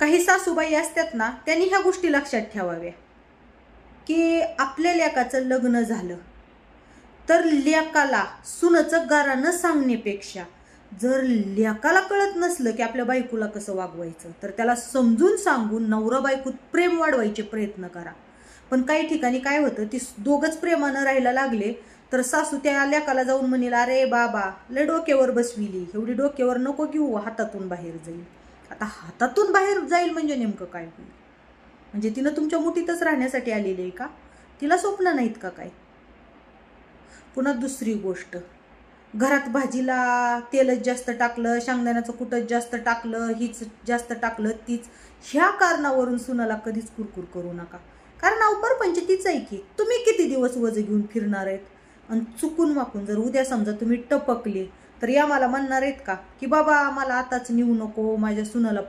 काही सासूबाई असतात ना, त्यांनी ह्या गोष्टी लक्षात ठेवाव्या की आपल्या लेकाचं लग्न झालं तर लेकाला सुनचं गारानं सांगण्यापेक्षा जर लेकाला कळत नसलं की आपल्या बायकोला कसं वागवायचं तर त्याला समजून सांगून नवरा बायकोत प्रेम वाढवायचे प्रयत्न करा. पण काही ठिकाणी काय होतं, ती दोघंच प्रेमानं राहायला लागले तर सासू त्या लेकाला जाऊन म्हणेल, अरे बाबा लय डोक्यावर बसविली, एवढी डोक्यावर नको घेऊ, हातातून बाहेर जाईल. आता हातातून बाहेर जाईल म्हणजे नेमकं काय होईल? म्हणजे तिनं तुमच्या मुठीतच राहण्यासाठी आलेली आहे का? तिला स्वप्न नाहीत का काय? पुन्हा दुसरी गोष्ट, घरात भाजीला तेलच जास्त टाकलं, शेंगदाण्याचं कुटच जास्त टाकलं, हीच जास्त टाकलं, तीच, ह्या कारणावरून सुनाला कधीच कुरकुर करू नका. कारण अवपर पंचायतीच आहे की तुम्ही किती दिवस वज घेऊन फिरणार आहेत. आणि चुकून वाकून जर उद्या समजा तुम्ही टपकले तर या मला म्हणणार आहेत का की बाबा मला आताच नेऊ नको, माझ्या सुनाला